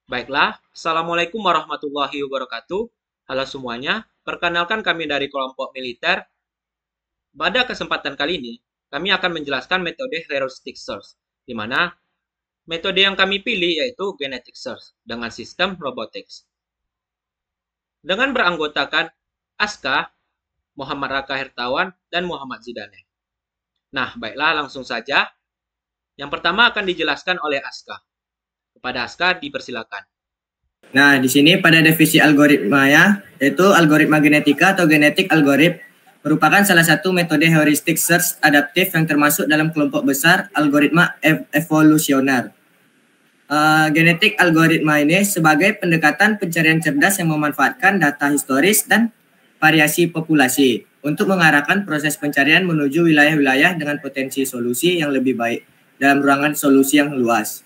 Baiklah, Assalamualaikum warahmatullahi wabarakatuh. Halo semuanya, perkenalkan kami dari kelompok militer. Pada kesempatan kali ini, kami akan menjelaskan metode heuristic search, di mana metode yang kami pilih yaitu genetic search dengan sistem robotics. Dengan beranggotakan Aska, Muhammad Raka Hertawan, dan Muhammad Zidane. Nah, baiklah langsung saja. Yang pertama akan dijelaskan oleh Aska. Kepada Aska dipersilakan. Nah, di sini pada definisi algoritma ya, yaitu algoritma genetika atau genetik algoritm merupakan salah satu metode heuristic search adaptif yang termasuk dalam kelompok besar algoritma evolusioner. Genetik algoritma ini sebagai pendekatan pencarian cerdas yang memanfaatkan data historis dan variasi populasi untuk mengarahkan proses pencarian menuju wilayah-wilayah dengan potensi solusi yang lebih baik dalam ruangan solusi yang luas.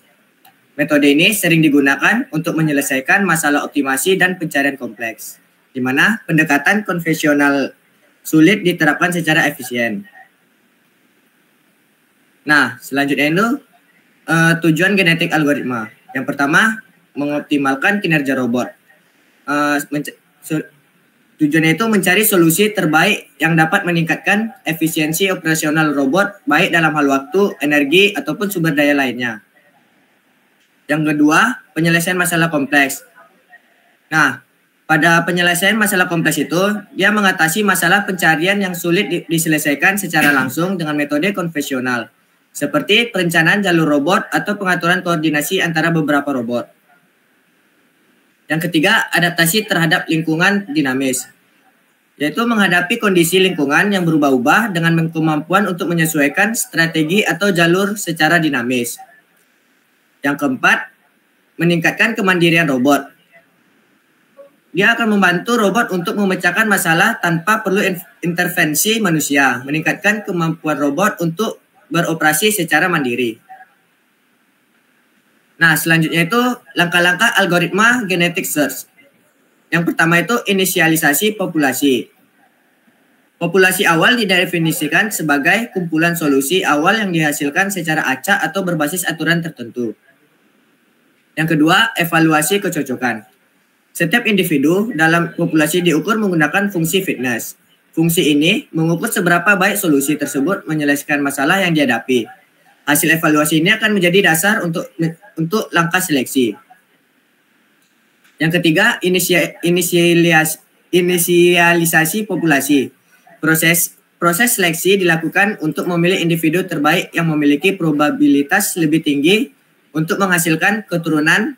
Metode ini sering digunakan untuk menyelesaikan masalah optimasi dan pencarian kompleks, di mana pendekatan konvensional sulit diterapkan secara efisien. Nah, selanjutnya itu tujuan genetik algoritma. Yang pertama, mengoptimalkan kinerja robot. Tujuannya itu mencari solusi terbaik yang dapat meningkatkan efisiensi operasional robot, baik dalam hal waktu, energi, ataupun sumber daya lainnya. Yang kedua, penyelesaian masalah kompleks. Nah, pada penyelesaian masalah kompleks itu, dia mengatasi masalah pencarian yang sulit diselesaikan secara langsung dengan metode konvensional, seperti perencanaan jalur robot atau pengaturan koordinasi antara beberapa robot. Yang ketiga, adaptasi terhadap lingkungan dinamis, yaitu menghadapi kondisi lingkungan yang berubah-ubah dengan kemampuan untuk menyesuaikan strategi atau jalur secara dinamis. Yang keempat, meningkatkan kemandirian robot. Dia akan membantu robot untuk memecahkan masalah tanpa perlu intervensi manusia, meningkatkan kemampuan robot untuk beroperasi secara mandiri. Nah, selanjutnya itu langkah-langkah algoritma genetic search. Yang pertama itu inisialisasi populasi. Populasi awal didefinisikan sebagai kumpulan solusi awal yang dihasilkan secara acak atau berbasis aturan tertentu. Yang kedua, evaluasi kecocokan. Setiap individu dalam populasi diukur menggunakan fungsi fitness. Fungsi ini mengukur seberapa baik solusi tersebut menyelesaikan masalah yang dihadapi. Hasil evaluasi ini akan menjadi dasar untuk langkah seleksi. Yang ketiga, inisialisasi populasi. Proses seleksi dilakukan untuk memilih individu terbaik yang memiliki probabilitas lebih tinggi untuk menghasilkan keturunan.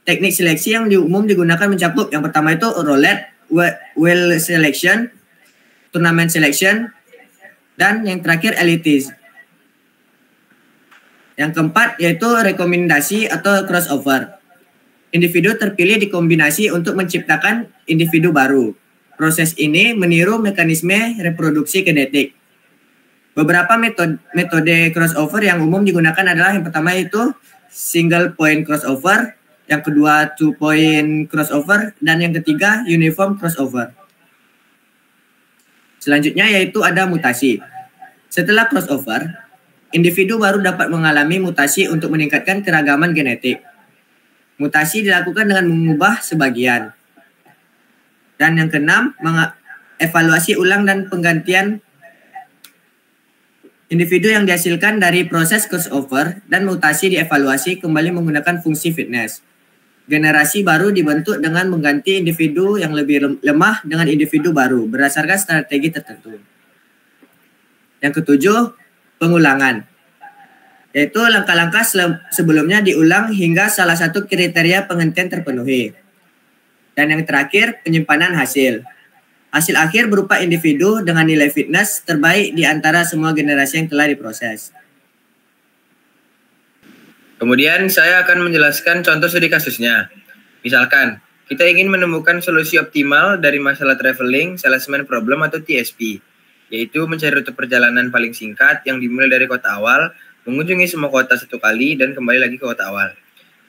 Teknik seleksi yang umum digunakan mencakup yang pertama itu roulette, wheel selection, tournament selection, dan yang terakhir elitis. Yang keempat yaitu rekomendasi atau crossover. Individu terpilih dikombinasi untuk menciptakan individu baru. Proses ini meniru mekanisme reproduksi genetik. Beberapa metode crossover yang umum digunakan adalah yang pertama itu single point crossover, yang kedua two point crossover, dan yang ketiga uniform crossover. Selanjutnya yaitu ada mutasi. Setelah crossover, individu baru dapat mengalami mutasi untuk meningkatkan keragaman genetik. Mutasi dilakukan dengan mengubah sebagian. Dan yang keenam, evaluasi ulang dan penggantian individu yang dihasilkan dari proses crossover dan mutasi dievaluasi kembali menggunakan fungsi fitness. Generasi baru dibentuk dengan mengganti individu yang lebih lemah dengan individu baru berdasarkan strategi tertentu. Yang ketujuh, pengulangan. Yaitu langkah-langkah sebelumnya diulang hingga salah satu kriteria penghentian terpenuhi. Dan yang terakhir, penyimpanan hasil. Hasil akhir berupa individu dengan nilai fitness terbaik di antara semua generasi yang telah diproses. Kemudian saya akan menjelaskan contoh studi kasusnya. Misalkan, kita ingin menemukan solusi optimal dari masalah traveling salesman problem atau TSP, yaitu mencari rute perjalanan paling singkat yang dimulai dari kota awal, mengunjungi semua kota satu kali, dan kembali lagi ke kota awal.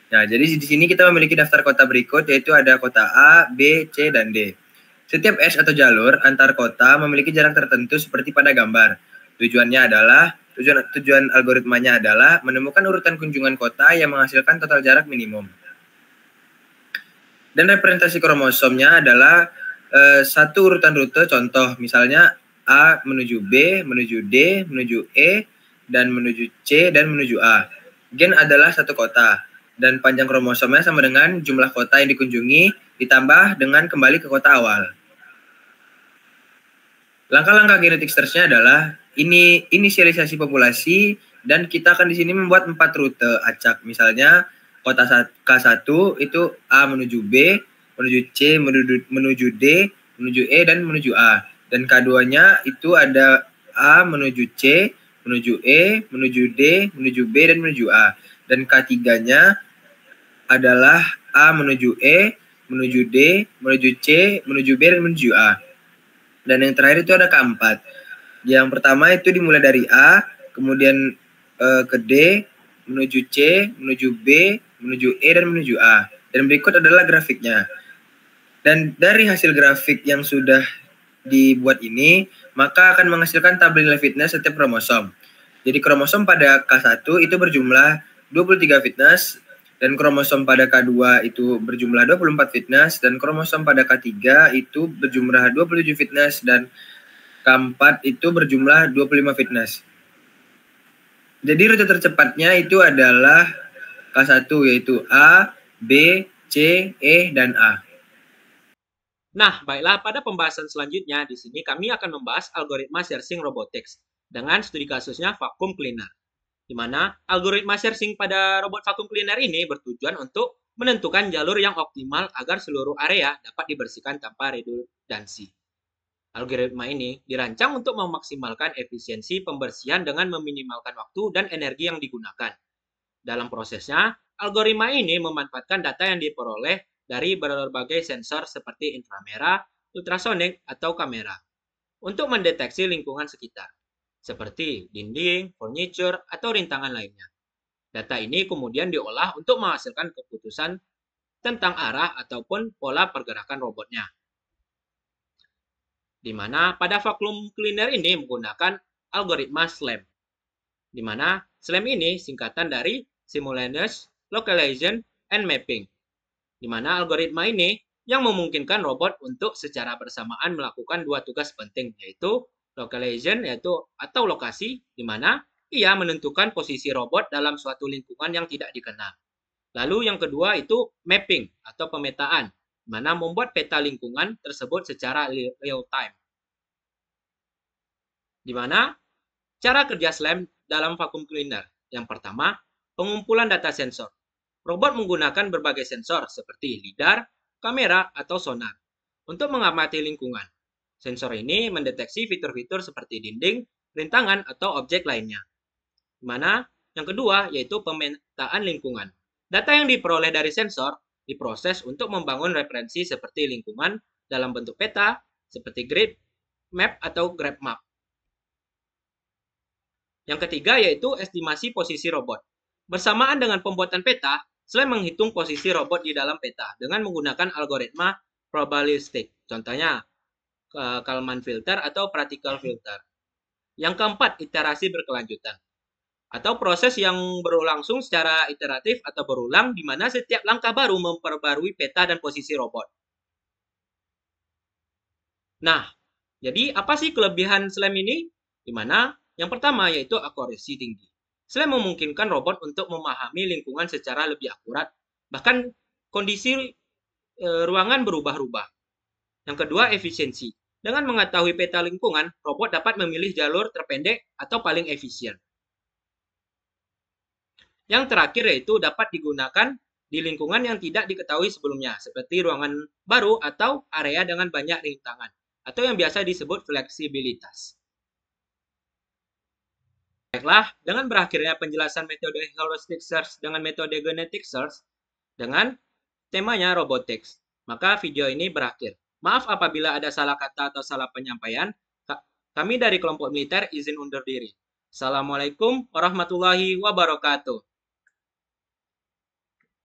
Nah, jadi di sini kita memiliki daftar kota berikut, yaitu ada kota A, B, C, dan D. Setiap edge atau jalur antar kota memiliki jarak tertentu seperti pada gambar. Tujuan algoritmanya adalah menemukan urutan kunjungan kota yang menghasilkan total jarak minimum. Dan representasi kromosomnya adalah satu urutan rute, contoh misalnya A menuju B, menuju D, menuju E, dan menuju C, dan menuju A. Gen adalah satu kota, dan panjang kromosomnya sama dengan jumlah kota yang dikunjungi, ditambah dengan kembali ke kota awal. Langkah-langkah genetic search-nya adalah inisialisasi populasi, dan kita akan di sini membuat 4 rute acak. Misalnya, kota K1 itu A menuju B, menuju C, menuju D, menuju E, dan menuju A. Dan K2-nya itu ada A menuju C, menuju E, menuju D, menuju B, dan menuju A. Dan K3-nya adalah A menuju E, menuju D, menuju C, menuju B, dan menuju A. Dan yang terakhir itu ada K4. Yang pertama itu dimulai dari A, kemudian ke D, menuju C, menuju B, menuju E, dan menuju A. Dan berikut adalah grafiknya. Dan dari hasil grafik yang sudah dibuat ini, maka akan menghasilkan tabel nilai fitness setiap kromosom. Jadi kromosom pada K1 itu berjumlah 23 fitness, dan kromosom pada K2 itu berjumlah 24 fitness, dan kromosom pada K3 itu berjumlah 27 fitness, dan K4 itu berjumlah 25 fitness. Jadi rute tercepatnya itu adalah K1, yaitu A, B, C, E, dan A. Nah, baiklah, pada pembahasan selanjutnya di sini kami akan membahas algoritma searching robotics dengan studi kasusnya vacuum cleaner, di mana algoritma searching pada robot vacuum cleaner ini bertujuan untuk menentukan jalur yang optimal agar seluruh area dapat dibersihkan tanpa redundansi. Algoritma ini dirancang untuk memaksimalkan efisiensi pembersihan dengan meminimalkan waktu dan energi yang digunakan. Dalam prosesnya, algoritma ini memanfaatkan data yang diperoleh dari berbagai sensor seperti inframerah, ultrasonik, atau kamera untuk mendeteksi lingkungan sekitar, seperti dinding, furniture, atau rintangan lainnya. Data ini kemudian diolah untuk menghasilkan keputusan tentang arah ataupun pola pergerakan robotnya. Di mana pada vacuum cleaner ini menggunakan algoritma SLAM, di mana SLAM ini singkatan dari Simultaneous Localization and Mapping, di mana algoritma ini yang memungkinkan robot untuk secara bersamaan melakukan dua tugas penting, yaitu localization atau lokasi, di mana ia menentukan posisi robot dalam suatu lingkungan yang tidak dikenal. Lalu yang kedua itu mapping atau pemetaan, di mana membuat peta lingkungan tersebut secara real time. Di mana cara kerja SLAM dalam vacuum cleaner. Yang pertama, pengumpulan data sensor. Robot menggunakan berbagai sensor seperti lidar, kamera, atau sonar untuk mengamati lingkungan. Sensor ini mendeteksi fitur-fitur seperti dinding, rintangan, atau objek lainnya. Di mana yang kedua yaitu pemetaan lingkungan. Data yang diperoleh dari sensor diproses untuk membangun referensi seperti lingkungan dalam bentuk peta seperti grid map atau graph map. Yang ketiga yaitu estimasi posisi robot. Bersamaan dengan pembuatan peta, SLAM menghitung posisi robot di dalam peta dengan menggunakan algoritma probabilistik. Contohnya, Kalman filter atau particle filter. Yang keempat, iterasi berkelanjutan. Atau proses yang berlangsung secara iteratif atau berulang, di mana setiap langkah baru memperbarui peta dan posisi robot. Nah, jadi apa sih kelebihan SLAM ini? Di mana yang pertama yaitu akurasi tinggi. SLAM memungkinkan robot untuk memahami lingkungan secara lebih akurat, bahkan kondisi ruangan berubah-ubah. Yang kedua, efisiensi. Dengan mengetahui peta lingkungan, robot dapat memilih jalur terpendek atau paling efisien. Yang terakhir yaitu dapat digunakan di lingkungan yang tidak diketahui sebelumnya, seperti ruangan baru atau area dengan banyak rintangan, atau yang biasa disebut fleksibilitas. Baiklah, dengan berakhirnya penjelasan metode heuristic search dengan metode genetic search dengan temanya robotics, maka video ini berakhir. Maaf apabila ada salah kata atau salah penyampaian. Kami dari kelompok militer izin undur diri. Assalamualaikum warahmatullahi wabarakatuh.